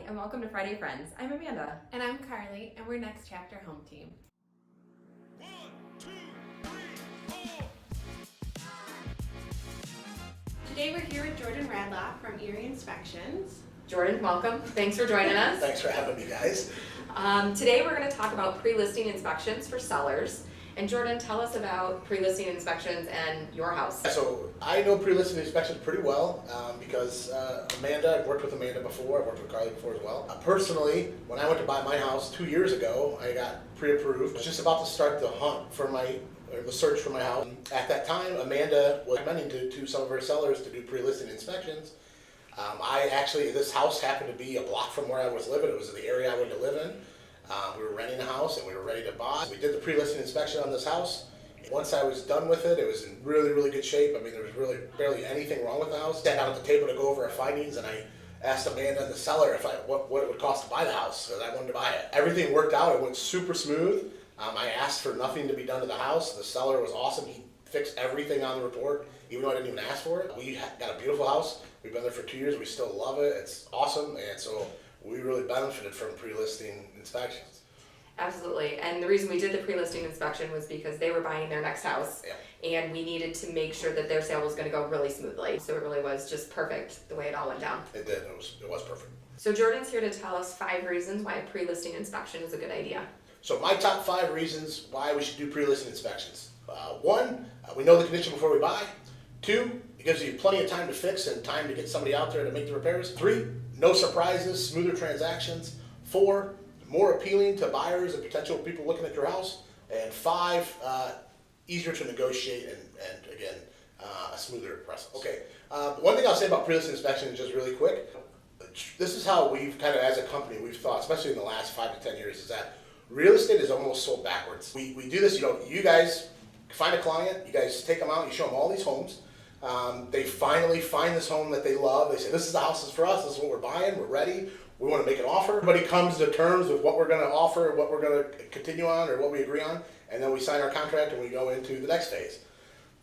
and welcome to Friday Friends. I'm Amanda. And I'm Carly, and we're Next Chapter Home Team. 1, 2, 3, 4. Today we're here with Jordan Radloff from Erie Inspections. Jordan, welcome. Thanks for joining us. Thanks for having me, guys. Today we're going to talk about pre-listing inspections for sellers. And Jordan, tell us about pre-listing inspections and your house. So I know pre-listing inspections pretty well because Amanda, I've worked with Amanda before, I've worked with Carli before as well. Personally, when I went to buy my house 2 years ago, I got pre-approved. I was just about to start the hunt for the search for my house. At that time, Amanda was recommending to some of her sellers to do pre-listing inspections. This house happened to be a block from where I was living. It was the area I wanted to live in. We were renting a house and we were ready to buy. We did the pre-listing inspection on this house. Once I was done with it, it was in really, really good shape. I mean, there was really barely anything wrong with the house. Sat down at the table to go over our findings, and I asked Amanda and the seller what it would cost to buy the house, because I wanted to buy it. Everything worked out. It went super smooth. I asked for nothing to be done to the house. The seller was awesome. He fixed everything on the report, even though I didn't even ask for it. We got a beautiful house. We've been there for 2 years. We still love it. It's awesome, and so we really benefited from pre-listing inspections. Absolutely. And the reason we did the pre-listing inspection was because they were buying their next house. Yeah. And we needed to make sure that their sale was going to go really smoothly. So it really was just perfect the way it all went down. It did. It was perfect. So Jordan's here to tell us 5 reasons why a pre-listing inspection is a good idea. So my top 5 reasons why we should do pre-listing inspections. 1, we know the condition before we buy. 2, it gives you plenty of time to fix and time to get somebody out there to make the repairs. 3, no surprises, smoother transactions. 4, more appealing to buyers and potential people looking at your house. And 5, easier to negotiate and again, a smoother process. Okay, one thing I'll say about pre-listing inspection just really quick. This is how we've kind of, as a company, we've thought, especially in the last 5 to 10 years, is that real estate is almost sold backwards. We do this, you guys find a client, you guys take them out, you show them all these homes. They finally find this home that they love. They say, this is the house that's for us, this is what we're buying, we're ready, we want to make an offer. Everybody comes to terms with what we're going to offer, what we're going to continue on, or what we agree on, and then we sign our contract and we go into the next phase.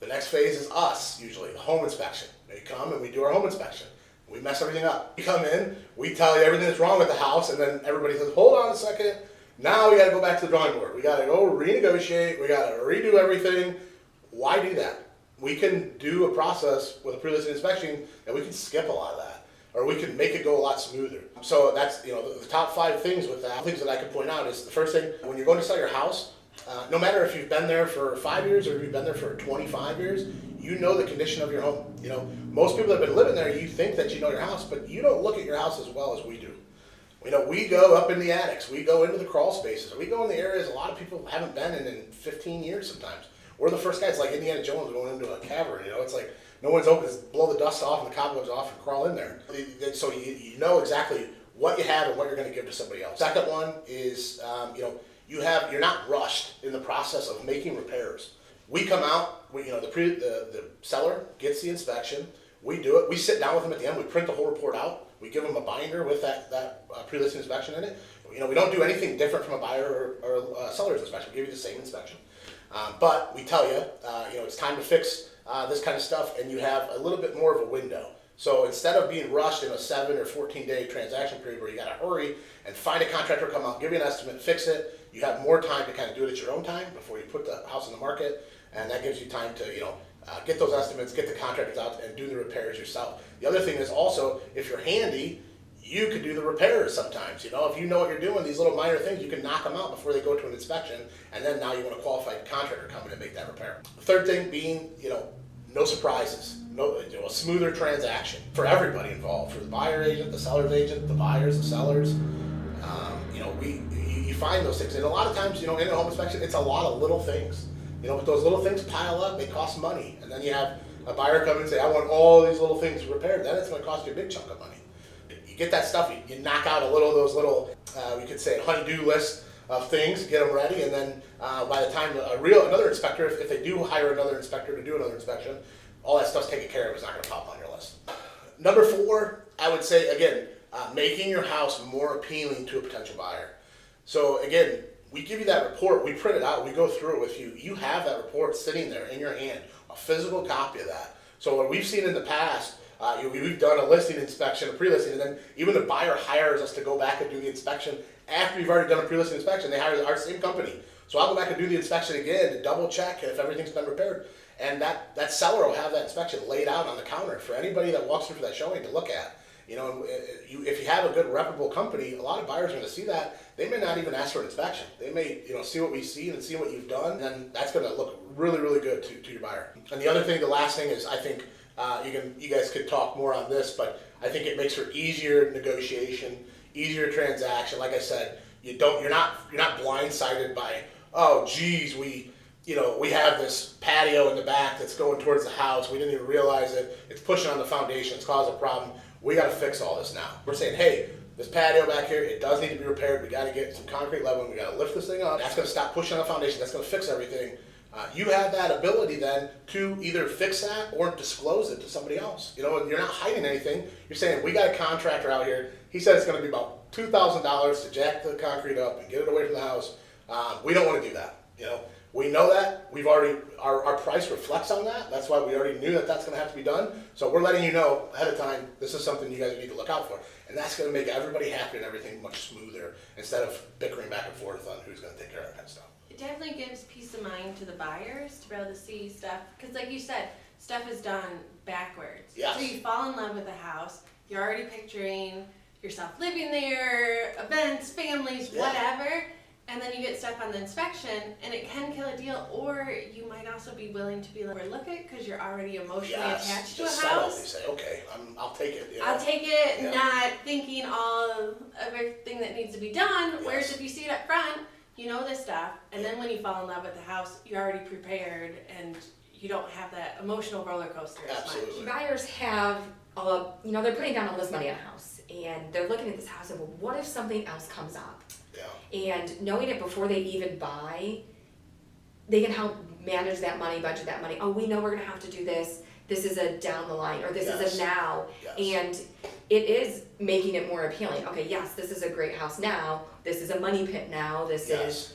The next phase is us, usually, the home inspection. They come and we do our home inspection. We mess everything up. We come in, we tell you everything that's wrong with the house, and then everybody says, hold on a second, now we got to go back to the drawing board. We got to go renegotiate, we got to redo everything. Why do that? We can do a process with a pre-listing inspection and we can skip a lot of that, or we can make it go a lot smoother. So that's, the top 5 things with that. Things that I could point out is the first thing, when you're going to sell your house, no matter if you've been there for 5 years or if you've been there for 25 years, you know the condition of your home. Most people that have been living there, you think that you know your house, but you don't look at your house as well as we do. We go up in the attics, we go into the crawl spaces, we go in the areas a lot of people haven't been in 15 years sometimes. We're the first guys, like Indiana Jones going into a cavern, it's like no one's open, just blow the dust off and the cobwebs off and crawl in there. So you know exactly what you have and what you're going to give to somebody else. Second one is, you're not rushed in the process of making repairs. We come out, the seller gets the inspection, we do it, we sit down with them at the end, we print the whole report out, we give them a binder with that pre-listing inspection in it. We don't do anything different from a buyer or a seller's inspection. We give you the same inspection. But we tell you, it's time to fix this kind of stuff, and you have a little bit more of a window. So instead of being rushed in a 7 or 14-day transaction period where you got to hurry and find a contractor, come out, give you an estimate, fix it, you have more time to kind of do it at your own time before you put the house on the market, and that gives you time to, get those estimates, get the contractors out, and do the repairs yourself. The other thing is also, if you're handy, you could do the repairs sometimes. If you know what you're doing, these little minor things, you can knock them out before they go to an inspection, and then now you want a qualified contractor come in and make that repair. The third thing being, no surprises, a smoother transaction for everybody involved, for the buyer agent, the seller's agent, the buyers, the sellers. You find those things, and a lot of times, in a home inspection, it's a lot of little things. But those little things pile up, they cost money, and then you have a buyer come in and say, I want all these little things repaired. Then it's going to cost you a big chunk of money. You get that stuff, you knock out a little of those little, we could say, honey-do list of things, get them ready, and then by the time another inspector, if they do hire another inspector to do another inspection, all that stuff's taken care of. It's not going to pop on your list. Number 4, I would say, again, making your house more appealing to a potential buyer. So again, we give you that report, we print it out, we go through it with you. You have that report sitting there in your hand, a physical copy of that. So what we've seen in the past, We've done a listing inspection, a pre-listing, and then even the buyer hires us to go back and do the inspection after you've already done a pre-listing inspection. They hire our same company. So I'll go back and do the inspection again to double check if everything's been repaired. And that seller will have that inspection laid out on the counter for anybody that walks through for that showing to look at. You know, if you have a good reputable company, a lot of buyers are going to see that. They may not even ask for an inspection. They may, see what we see and see what you've done, and then that's going to look really, really good to your buyer. And the other thing, the last thing is, I think you guys could talk more on this, but I think it makes for easier negotiation, easier transaction. Like I said, you're not blindsided by, oh, geez, we have this patio in the back that's going towards the house. We didn't even realize it. It's pushing on the foundation. It's caused a problem. We got to fix all this now. We're saying, hey, this patio back here, it does need to be repaired. We got to get some concrete leveling. We got to lift this thing up. That's going to stop pushing on the foundation. That's going to fix everything. You have that ability then to either fix that or disclose it to somebody else. You're not hiding anything. You're saying, we got a contractor out here. He said it's going to be about $2,000 to jack the concrete up and get it away from the house. We don't want to do that. We know that. We've already, our price reflects on that. That's why we already knew that that's going to have to be done. So we're letting you know ahead of time, this is something you guys need to look out for. And that's going to make everybody happy and everything much smoother instead of bickering back and forth on who's going to take care of that kind of stuff. It definitely gives peace of mind to the buyers to be able to see stuff, because like you said, stuff is done backwards. Yes. So you fall in love with a house, you're already picturing yourself living there, events, families, Yeah. whatever, and then you get stuff on the inspection and it can kill a deal, or you might also be willing to be like, overlook it because you're already emotionally attached to a just settle. house. You say, okay, I'll take it. I'll take it, Yeah. not thinking all of everything that needs to be done. Yes. Whereas if you see it up front, you know this stuff, and then when you fall in love with the house, you're already prepared, and you don't have that emotional roller coaster as much. Absolutely. Buyers have, they're putting down all this money on a house, and they're looking at this house and, well, what if something else comes up? Yeah. And knowing it before they even buy, they can help manage that money, budget that money. Oh, we know we're gonna have to do this. This is a down the line, or this is a now. Yes. And it is making it more appealing. Okay, yes, this is a great house now. This is a money pit now. This is,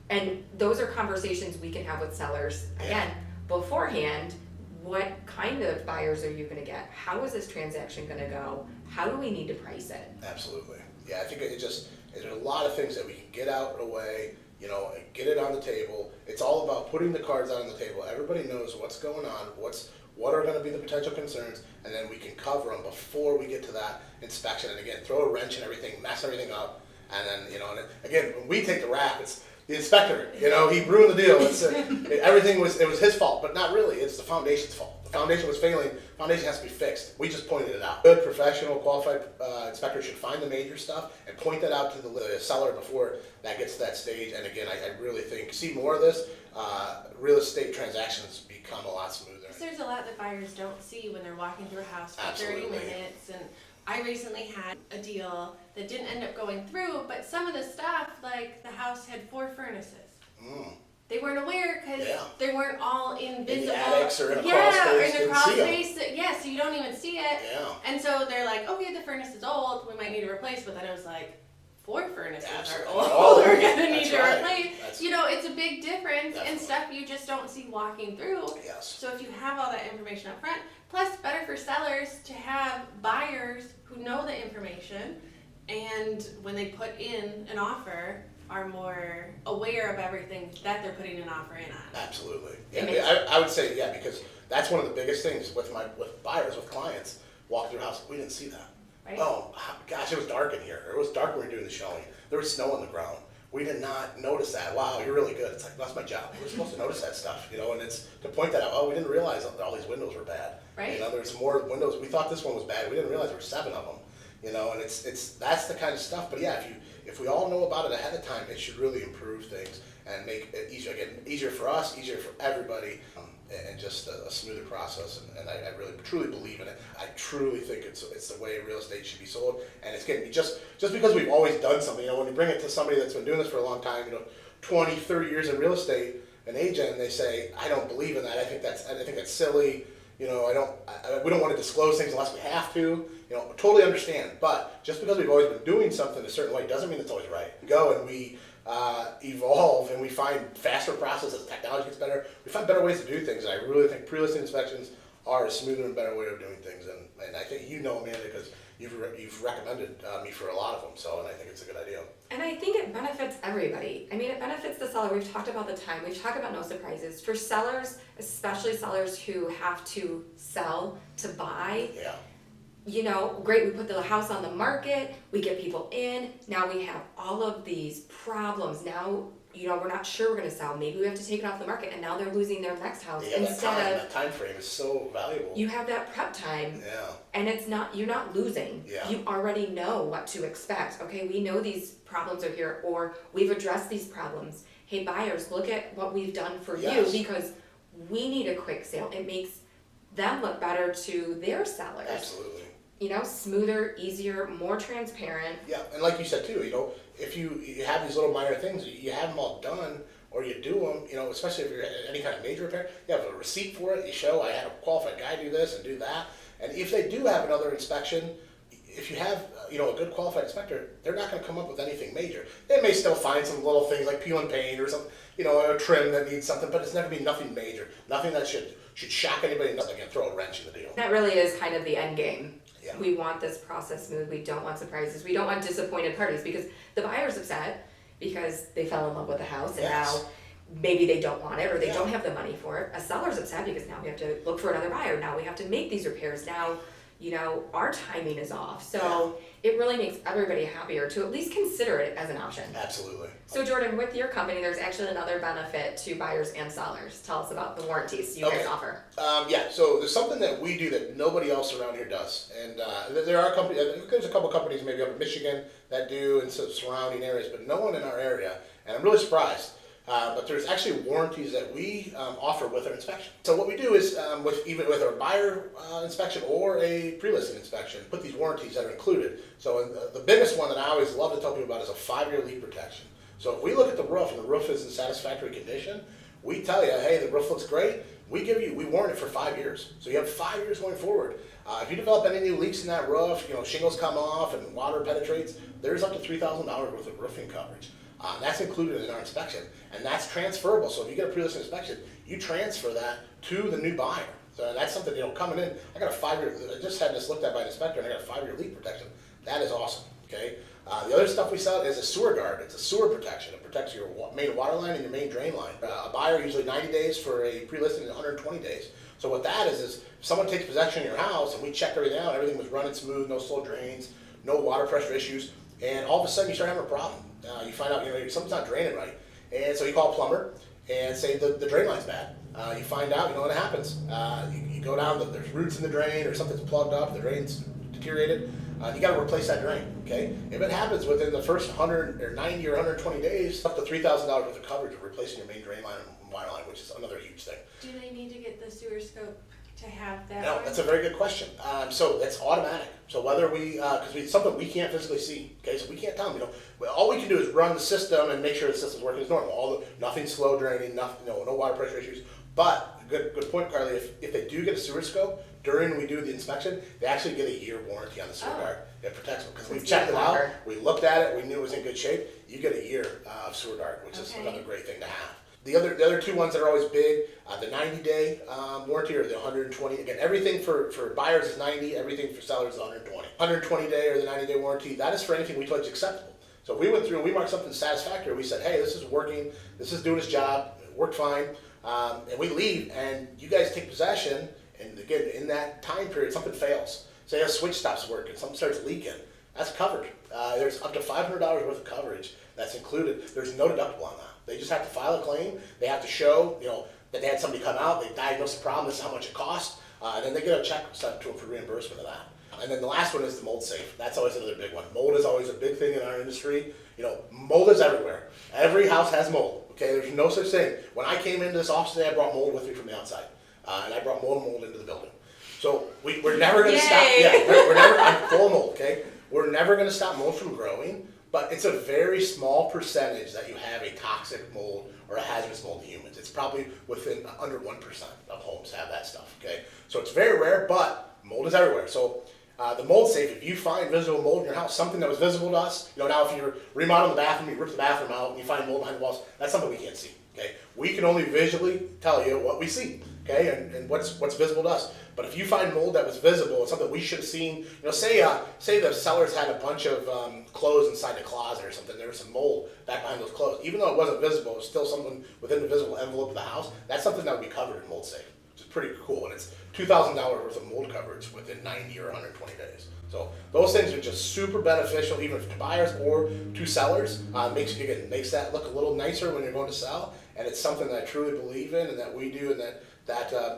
and those are conversations we can have with sellers. Again, beforehand, what kind of buyers are you gonna get? How is this transaction gonna go? How do we need to price it? Absolutely. Yeah, I think there's a lot of things that we can get out of the way, get it on the table. It's all about putting the cards out on the table. Everybody knows what's going on, what are going to be the potential concerns, and then we can cover them before we get to that inspection. And again, throw a wrench in everything, mess everything up, and then, and again, when we take the rap, it's the inspector, he ruined the deal. It's, everything was his fault, but not really. It's the foundation's fault. The foundation was failing. The foundation has to be fixed. We just pointed it out. Good, professional, qualified inspector should find the major stuff and point that out to the seller before that gets to that stage. And again, I really think, see more of this, real estate transactions become a lot smoother. Because there's a lot that buyers don't see when they're walking through a house for Absolutely. 30 minutes. And I recently had a deal that didn't end up going through, but some of the stuff, like the house had 4 furnaces. Mm. They weren't aware because Yeah. they weren't all invisible. In the attics or in a crawl yeah, space, or in a didn't crawl see 'em. space. Yeah, so you don't even see it. Yeah. And so they're like, okay, the furnace is old. We might need to replace. But then it was like, 4 furnaces Absolutely. are old. Oh, We're gonna need that's to right. replace. That's- It's a big difference in Definitely. stuff you just don't see walking through. Yes. So if you have all that information up front, plus better for sellers to have buyers who know the information, and when they put in an offer, are more aware of everything that they're putting an offer in on. Absolutely. It Yeah, makes- I would say, because that's one of the biggest things with buyers, with clients, walk through a house, we didn't see that. Right? Oh, gosh, it was dark in here. It was dark when we were doing the showing. There was snow on the ground. We did not notice that. Wow, you're really good. It's like, that's my job. We're supposed to notice that stuff, and it's to point that out. Oh, we didn't realize that all these windows were bad. Right. There's more windows. We thought this one was bad. We didn't realize there were 7 of them. And that's the kind of stuff. But yeah, if we all know about it ahead of time, it should really improve things and make it easier. Again, easier for us, easier for everybody, and just a smoother process. And I really truly believe in it. I truly think it's the way real estate should be sold. And it's getting just because we've always done something. When you bring it to somebody that's been doing this for a long time, 20, 30 years in real estate, an agent, and they say, I don't believe in that. I think that's silly. We don't want to disclose things unless we have to. Totally understand. But just because we've always been doing something a certain way doesn't mean it's always right. We go and we evolve and we find faster processes. Technology gets better. We find better ways to do things. And I really think pre-listing inspections are a smoother and better way of doing things. And I think you know, Amanda, because you've recommended me for a lot of them. So, and I think it's a good idea. And I think it benefits everybody. I mean, it benefits the seller. We've talked about the time. We've talked about no surprises. For sellers, especially sellers who have to sell to buy, Yeah. you know, great, we put the house on the market, we get people in, now we have all of these problems. Now, you know, we're not sure we're gonna sell. Maybe we have to take it off the market, and now they're losing their next house Yeah, instead that time frame is so valuable. you have that prep time. Yeah. And it's not, you're not losing. Yeah. You already know what to expect. Okay, we know these problems are here, or we've addressed these problems. Hey buyers, look at what we've done for Yes. you, because we need a quick sale. It makes them look better to their sellers. Absolutely. You know, smoother, easier, more transparent. Yeah, and like you said too, you know, if you have these little minor things, you have them all done, or you do them, you know, especially if you're any kind of major repair, you have a receipt for it, you show, I had a qualified guy do this and do that. And if they do have another inspection, if you have, you know, a good qualified inspector, they're not gonna come up with anything major. They may still find some little things like peel and paint or something, you know, a trim that needs something, but it's never gonna be nothing major, nothing that should shock anybody, nothing that can throw a wrench in the deal. That really is kind of the end game. Yeah. We want this process smooth. We don't want surprises. We don't want disappointed parties, because the buyer's upset because they fell in love with the house and Yes. now maybe they don't want it, or they Yeah. don't have the money for it. A seller's upset because now we have to look for another buyer. Now we have to make these repairs. Now, you know, our timing is off. So it really makes everybody happier to at least consider it as an option. Absolutely. So Jordan, with your company, there's actually another benefit to buyers and sellers. Tell us about the warranties you guys Okay. offer. Yeah, so there's something that we do that nobody else around here does, and there are companies. There's a couple companies maybe up in Michigan that do, and some surrounding areas, but no one in our area. And I'm really surprised. But there's actually warranties that we offer with our inspection. So what we do is, even with our buyer inspection or a pre-listing inspection, put these warranties that are included. So the biggest one that I always love to tell people about is a 5-year leak protection. So if we look at the roof and the roof is in satisfactory condition, we tell you, hey, the roof looks great. We warrant it for 5 years. So you have 5 years going forward. If you develop any new leaks in that roof, you know, shingles come off and water penetrates, there's up to $3,000 worth of roofing coverage. That's included in our inspection, and that's transferable. So if you get a pre-listing inspection, you transfer that to the new buyer. So that's something, you know, coming in. I got a 5-year. I just had this looked at by an inspector, and I got a 5-year leak protection. That is awesome. Okay. The other stuff we sell is a sewer guard. It's a sewer protection. It protects your main water line and your main drain line. A buyer usually 90 days for a pre-listing and 120 days. So what that is if someone takes possession of your house and we checked everything out, everything was running smooth, no slow drains, no water pressure issues, and all of a sudden you start having a problem. You find out, you know, something's not draining right, and so you call a plumber and say the drain line's bad. You find out, you know what happens. You go down, there's roots in the drain or something's plugged up, the drain's deteriorated. You got to replace that drain. Okay, if it happens within the first 100 or 90 or 120 days, up to $3,000 worth of coverage of replacing your main drain line and water line, which is another huge thing. Do they need to get the sewer scope to have that? No, that's a very good question. So it's automatic. So whether because it's something we can't physically see, okay, so we can't tell them. You know, all we can do is run the system and make sure the system's working as normal. Nothing slow draining, nothing, no water pressure issues. But good point, Carly. If they do get a sewer scope during when we do the inspection, they actually get a year warranty on the sewer guard. It protects them because we've checked it out. We looked at it. We knew it was in good shape. You get a year of sewer guard, which is another great thing to have. The other two ones that are always big, the 90-day warranty or the 120. Again, everything for buyers is 90, everything for sellers is 120. 120-day or the 90-day warranty, that is for anything we told you is acceptable. So if we went through and we marked something satisfactory, we said, hey, this is working, this is doing its job, it worked fine, and we leave and you guys take possession, and again, in that time period, something fails. Say a switch stops working, something starts leaking, that's covered. There's up to $500 worth of coverage that's included. There's no deductible on that. They just have to file a claim. They have to show, you know, that they had somebody come out, they diagnosed the problem, this is how much it cost, and then they get a check sent to them for reimbursement of that. And then the last one is the mold safe. That's always another big one. Mold is always a big thing in our industry. You know, mold is everywhere. Every house has mold. Okay, there's no such thing. When I came into this office today, I brought mold with me from the outside, and I brought more mold into the building. So we're never going to stop. Yeah, we're never. I'm full of mold. Okay, we're never going to stop mold from growing. But it's a very small percentage that you have a toxic mold or a hazardous mold in humans. It's probably within under 1% of homes have that stuff. Okay, so it's very rare, but mold is everywhere. So the mold safe, if you find visible mold in your house, something that was visible to us, you know, now if you're remodeling the bathroom, you rip the bathroom out and you find mold behind the walls, that's something we can't see. Okay, we can only visually tell you what we see. okay, and what's visible to us. But if you find mold that was visible, it's something we should have seen. You know, say the sellers had a bunch of clothes inside the closet or something. There was some mold back behind those clothes. Even though it wasn't visible, it was still something within the visible envelope of the house. That's something that would be covered in mold safe, which is pretty cool. And it's $2,000 worth of mold coverage within 90 or 120 days. So those things are just super beneficial, even to buyers or to sellers. Makes that look a little nicer when you're going to sell, and it's something that I truly believe in, and that we do, and that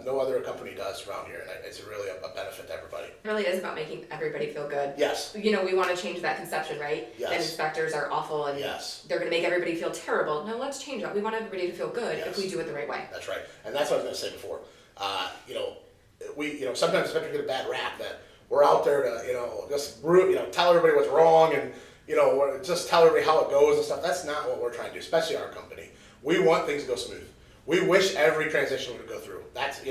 no other company does around here, and it's really a benefit to everybody. It really is about making everybody feel good. Yes. You know, we want to change that conception, right? Yes. That inspectors are awful and Yes. they're going to make everybody feel terrible. No, let's change that. We want everybody to feel good Yes. if we do it the right way. That's right, and that's what I was going to say before. Sometimes inspectors get a bad rap that we're out there to just tell everybody what's wrong and just tell everybody how it goes and stuff. That's not what we're trying to do, especially our company. We want things to go smooth. We wish every transition would go through. That's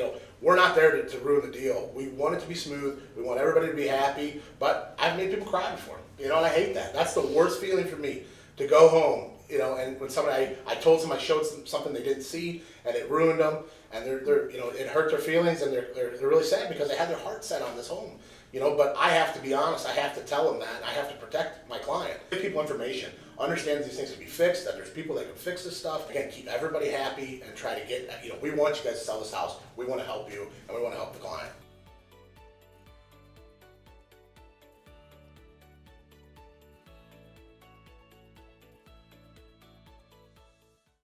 we're not there to ruin the deal. We want it to be smooth. We want everybody to be happy. But I've made people cry before, and I hate that. That's the worst feeling for me, to go home, and when somebody I told somebody, I showed them something they didn't see, and it ruined them, and they're it hurt their feelings, and they're really sad because they had their heart set on this home. But I have to be honest. I have to tell them that. I have to protect my client. Give people information. Understand these things can be fixed. That there's people that can fix this stuff. Again, keep everybody happy and try to get. We want you guys to sell this house. We want to help you, and we want to help the client.